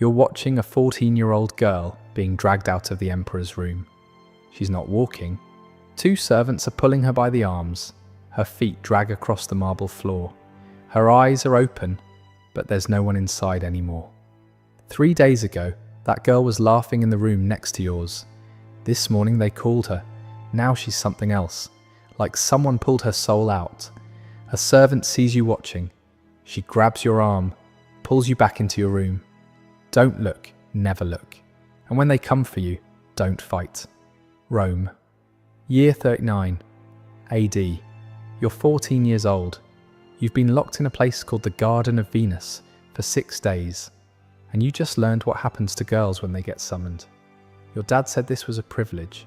You're watching a 14-year-old girl being dragged out of the emperor's room. She's not walking. Two servants are pulling her by the arms. Her feet drag across the marble floor. Her eyes are open, but there's no one inside anymore. 3 days ago, that girl was laughing in the room next to yours. This morning they called her. Now she's something else, like someone pulled her soul out. A servant sees you watching. She grabs your arm, pulls you back into your room. Don't look, never look. And when they come for you, don't fight. Rome. Year 39, AD. You're 14 years old. You've been locked in a place called the Garden of Venus for 6 days. And you just learned what happens to girls when they get summoned. Your dad said this was a privilege.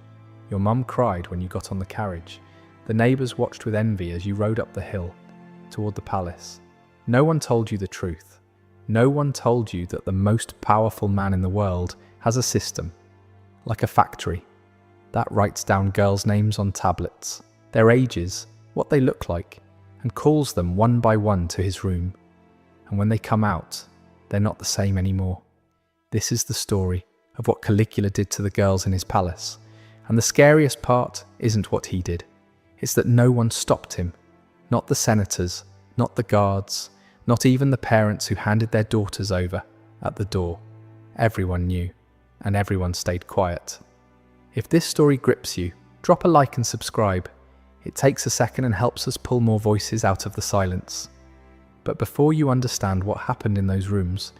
Your mum cried when you got on the carriage. The neighbours watched with envy as you rode up the hill toward the palace. No one told you the truth. No one told you that the most powerful man in the world has a system, like a factory, that writes down girls' names on tablets, their ages, what they look like, and calls them one by one to his room. And when they come out, they're not the same anymore. This is the story of what Caligula did to the girls in his palace. And the scariest part isn't what he did. It's that no one stopped him. Not the senators, not the guards, not even the parents who handed their daughters over at the door. Everyone knew, and everyone stayed quiet. If this story grips you, drop a like and subscribe. It takes a second and helps us pull more voices out of the silence. But before you understand what happened in those rooms,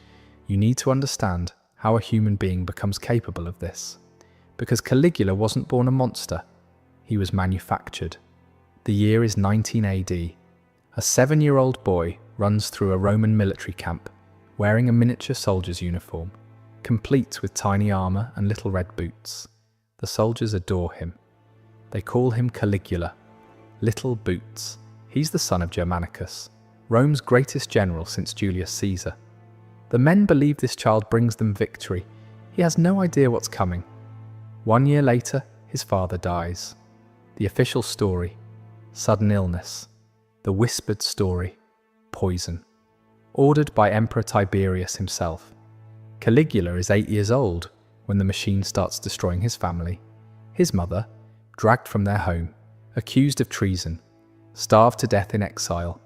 you need to understand how a human being becomes capable of this. Because Caligula wasn't born a monster, he was manufactured. The year is 19 AD. A 7-year-old boy runs through a Roman military camp, wearing a miniature soldier's uniform, complete with tiny armour and little red boots. The soldiers adore him. They call him Caligula, Little Boots. He's the son of Germanicus, Rome's greatest general since Julius Caesar. The men believe this child brings them victory. He has no idea what's coming. 1 year later, his father dies. The official story: sudden illness. The whispered story: poison. Ordered by Emperor Tiberius himself. Caligula is 8 years old when the machine starts destroying his family. His mother, dragged from their home, accused of treason, starved to death in exile.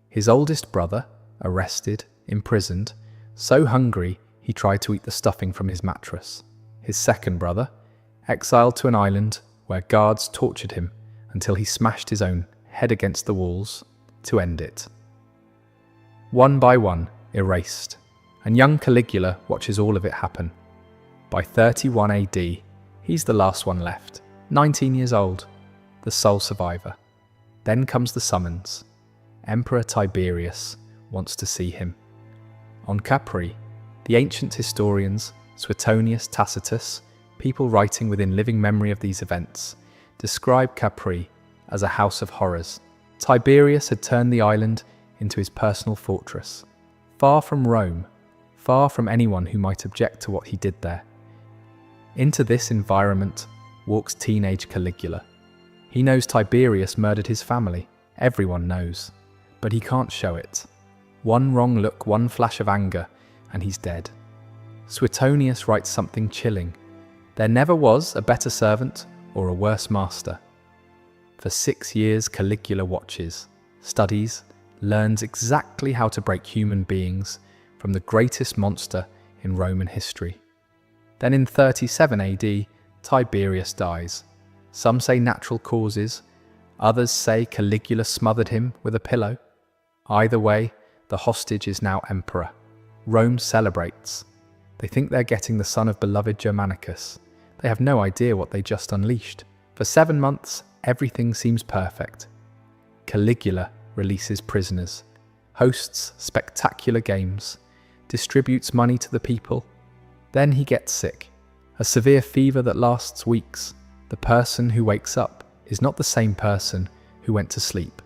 His oldest brother, arrested, imprisoned, so hungry he tried to eat the stuffing from his mattress. His second brother, exiled to an island where guards tortured him until he smashed his own head against the walls to end it. One by one, erased, and young Caligula watches all of it happen. By 31 AD, he's the last one left, 19 years old, the sole survivor. Then comes the summons. Emperor Tiberius wants to see him. On Capri, the ancient historians, Suetonius, Tacitus, people writing within living memory of these events, describe Capri as a house of horrors. Tiberius had turned the island into his personal fortress, far from Rome, far from anyone who might object to what he did there. Into this environment walks teenage Caligula. He knows Tiberius murdered his family, everyone knows, but he can't show it. One wrong look, one flash of anger, and he's dead. Suetonius writes something chilling. There never was a better servant or a worse master. For 6 years, Caligula watches, studies, learns exactly how to break human beings from the greatest monster in Roman history. Then in 37 AD, Tiberius dies. Some say natural causes, others say Caligula smothered him with a pillow. Either way, the hostage is now emperor. Rome celebrates. They think they're getting the son of beloved Germanicus. They have no idea what they just unleashed. For 7 months, everything seems perfect. Caligula releases prisoners, hosts spectacular games, distributes money to the people. Then he gets sick, a severe fever that lasts weeks. The person who wakes up is not the same person who went to sleep.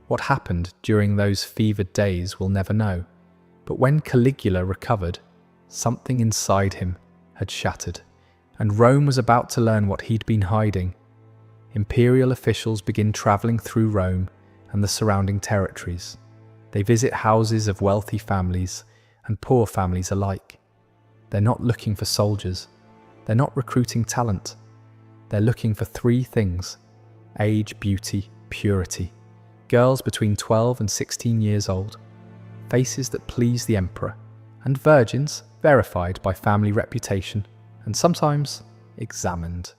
What happened during those fevered days we'll never know. But when Caligula recovered, something inside him had shattered, and Rome was about to learn what he'd been hiding. Imperial officials begin travelling through Rome and the surrounding territories. They visit houses of wealthy families and poor families alike. They're not looking for soldiers. They're not recruiting talent. They're looking for three things: age, beauty, purity. Girls between 12 and 16 years old, faces that please the emperor, and virgins verified by family reputation and sometimes examined.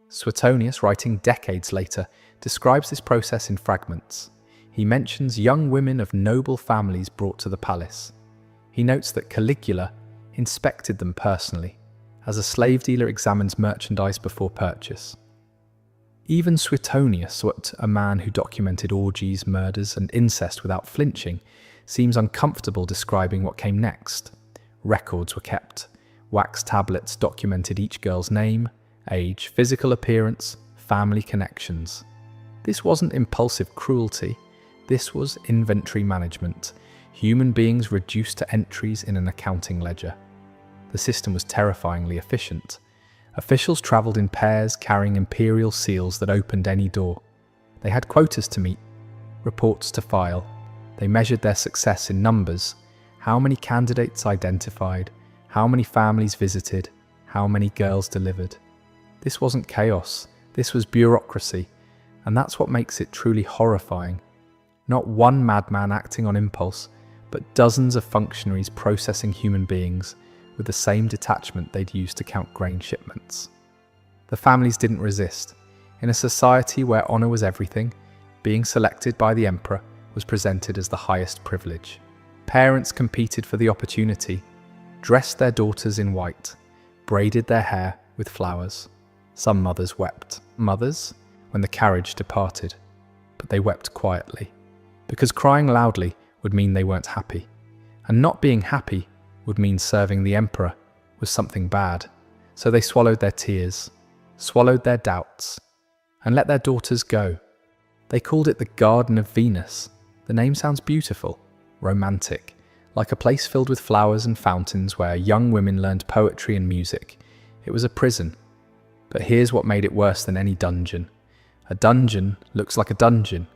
Suetonius, writing decades later, describes this process in fragments. He mentions young women of noble families brought to the palace. He notes that Caligula inspected them personally, as a slave dealer examines merchandise before purchase. Even Suetonius, a man who documented orgies, murders, and incest without flinching, seems uncomfortable describing what came next. Records were kept. Wax tablets documented each girl's name, age, physical appearance, family connections. This wasn't impulsive cruelty. This was inventory management, human beings reduced to entries in an accounting ledger. The system was terrifyingly efficient. Officials travelled in pairs carrying imperial seals that opened any door. They had quotas to meet, reports to file. They measured their success in numbers: how many candidates identified, how many families visited, how many girls delivered. This wasn't chaos, this was bureaucracy, and that's what makes it truly horrifying. Not one madman acting on impulse, but dozens of functionaries processing human beings with the same detachment they'd used to count grain shipments. The families didn't resist. In a society where honour was everything, being selected by the emperor was presented as the highest privilege. Parents competed for the opportunity, dressed their daughters in white, braided their hair with flowers. Some mothers wept. Mothers, when the carriage departed, but they wept quietly, because crying loudly would mean they weren't happy, and not being happy would mean serving the emperor was something bad. So they swallowed their tears, swallowed their doubts, and let their daughters go. They called it the Garden of Venus. The name sounds beautiful, romantic, like a place filled with flowers and fountains where young women learned poetry and music. It was a prison. But here's what made it worse than any dungeon. A dungeon looks like a dungeon.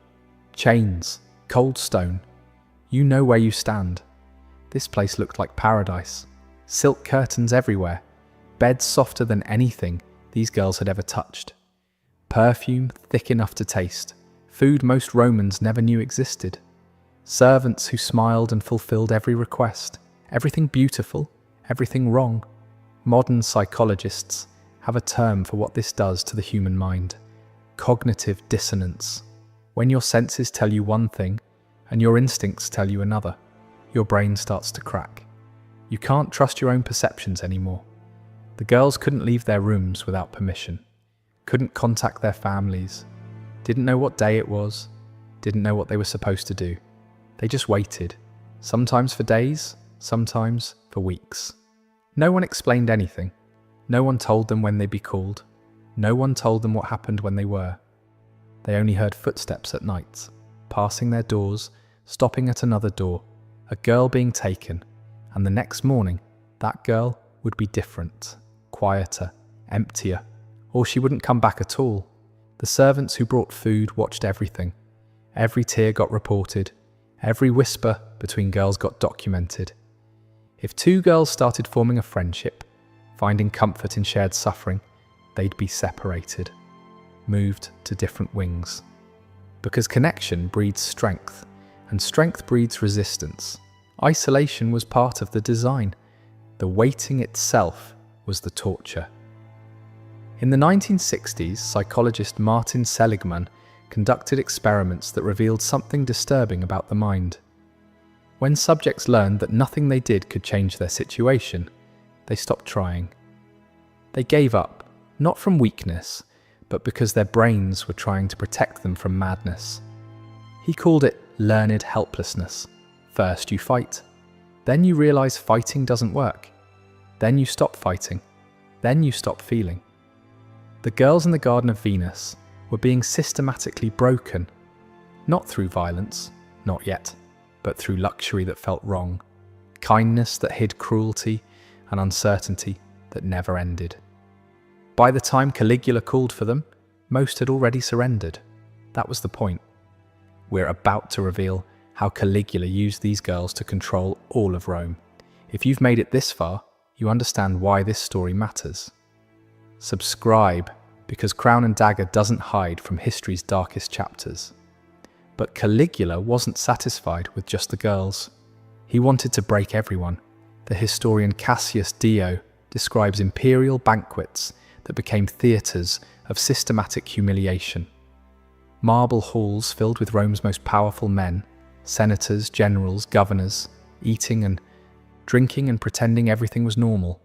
Chains, cold stone. You know where you stand. This place looked like paradise. Silk curtains everywhere. Beds softer than anything these girls had ever touched. Perfume thick enough to taste. Food most Romans never knew existed. Servants who smiled and fulfilled every request. Everything beautiful, everything wrong. Modern psychologists have a term for what this does to the human mind: cognitive dissonance. When your senses tell you one thing and your instincts tell you another, your brain starts to crack. You can't trust your own perceptions anymore. The girls couldn't leave their rooms without permission, couldn't contact their families, didn't know what day it was, didn't know what they were supposed to do. They just waited, sometimes for days, sometimes for weeks. No one explained anything. No one told them when they'd be called. No one told them what happened when they were. They only heard footsteps at night, passing their doors, stopping at another door, a girl being taken, and the next morning, that girl would be different, quieter, emptier, or she wouldn't come back at all. The servants who brought food watched everything. Every tear got reported. Every whisper between girls got documented. If two girls started forming a friendship, finding comfort in shared suffering, they'd be separated, moved to different wings. Because connection breeds strength, and strength breeds resistance. Isolation was part of the design. The waiting itself was the torture. In the 1960s, psychologist Martin Seligman conducted experiments that revealed something disturbing about the mind. When subjects learned that nothing they did could change their situation, they stopped trying. They gave up, not from weakness, but because their brains were trying to protect them from madness. He called it learned helplessness. First you fight, then you realize fighting doesn't work. Then you stop fighting, then you stop feeling. The girls in the Garden of Venus were being systematically broken, not through violence, not yet, but through luxury that felt wrong, kindness that hid cruelty, and uncertainty that never ended. By the time Caligula called for them, most had already surrendered. That was the point. We're about to reveal how Caligula used these girls to control all of Rome. If you've made it this far, you understand why this story matters. Subscribe, because Crown and Dagger doesn't hide from history's darkest chapters. But Caligula wasn't satisfied with just the girls. He wanted to break everyone. The historian Cassius Dio describes imperial banquets that became theatres of systematic humiliation. Marble halls filled with Rome's most powerful men, senators, generals, governors, eating and drinking and pretending everything was normal.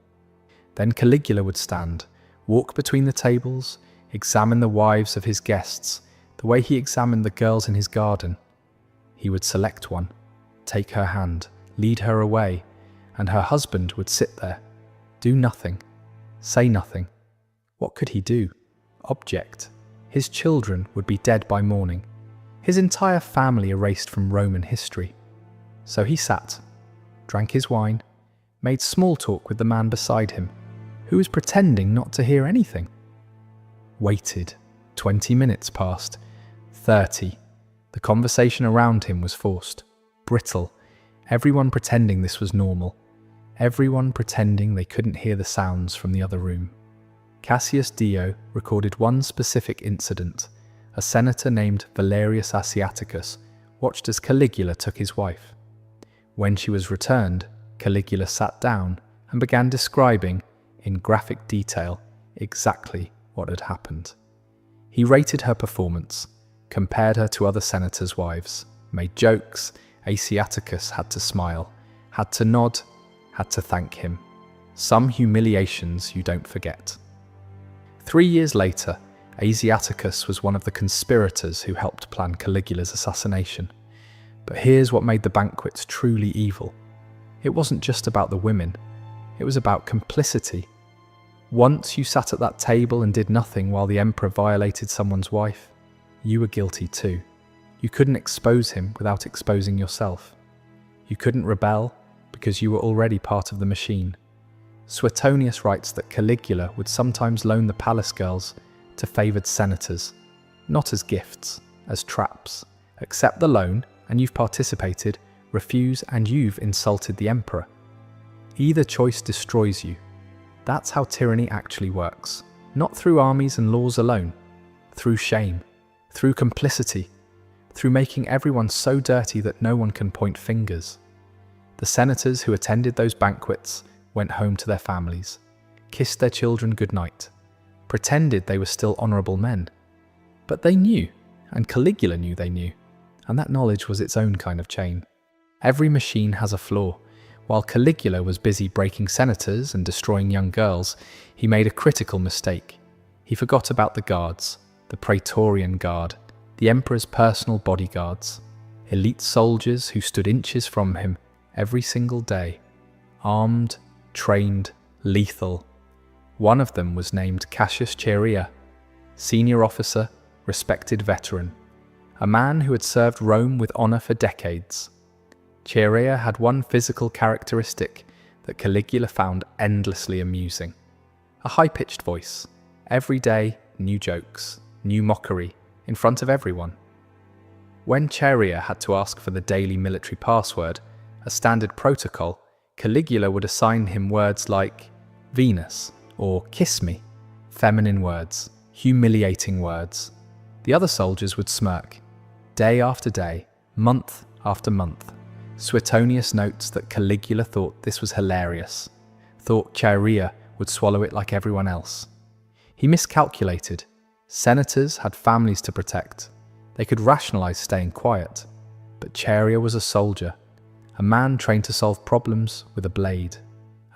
Then Caligula would stand, walk between the tables, examine the wives of his guests, the way he examined the girls in his garden. He would select one, take her hand, lead her away, and her husband would sit there, do nothing, say nothing. What could he do? Object. His children would be dead by morning, his entire family erased from Roman history. So he sat, drank his wine, made small talk with the man beside him, who was pretending not to hear anything. Waited. 20 minutes passed. 30. The conversation around him was forced, brittle, everyone pretending this was normal, everyone pretending they couldn't hear the sounds from the other room. Cassius Dio recorded one specific incident. A senator named Valerius Asiaticus watched as Caligula took his wife. When she was returned, Caligula sat down and began describing, in graphic detail, exactly what had happened. He rated her performance, compared her to other senators' wives, made jokes. Asiaticus had to smile, had to nod, had to thank him. Some humiliations you don't forget. 3 years later, Asiaticus was one of the conspirators who helped plan Caligula's assassination. But here's what made the banquets truly evil. It wasn't just about the women, it was about complicity. Once you sat at that table and did nothing while the emperor violated someone's wife, you were guilty too. You couldn't expose him without exposing yourself. You couldn't rebel because you were already part of the machine. Suetonius writes that Caligula would sometimes loan the palace girls to favoured senators, not as gifts, as traps. Accept the loan and you've participated, refuse and you've insulted the emperor. Either choice destroys you. That's how tyranny actually works, not through armies and laws alone, through shame, through complicity, through making everyone so dirty that no one can point fingers. The senators who attended those banquets went home to their families, kissed their children goodnight, pretended they were still honourable men. But they knew, and Caligula knew they knew, and that knowledge was its own kind of chain. Every machine has a flaw. While Caligula was busy breaking senators and destroying young girls, he made a critical mistake. He forgot about the guards, the Praetorian Guard, the emperor's personal bodyguards, elite soldiers who stood inches from him every single day, armed, trained, lethal. One of them was named Cassius Chaerea, senior officer, respected veteran, a man who had served Rome with honour for decades. Chaerea had one physical characteristic that Caligula found endlessly amusing. A high-pitched voice. Every day, new jokes, new mockery, in front of everyone. When Chaerea had to ask for the daily military password, a standard protocol, Caligula would assign him words like Venus or kiss me, feminine words, humiliating words. The other soldiers would smirk. Day after day, month after month, Suetonius notes that Caligula thought this was hilarious, thought Chaerea would swallow it like everyone else. He miscalculated. Senators had families to protect. They could rationalize staying quiet. But Chaerea was a soldier, a man trained to solve problems with a blade,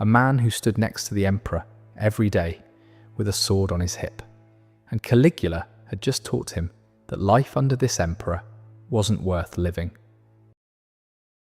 a man who stood next to the emperor every day with a sword on his hip. And Caligula had just taught him that life under this emperor wasn't worth living.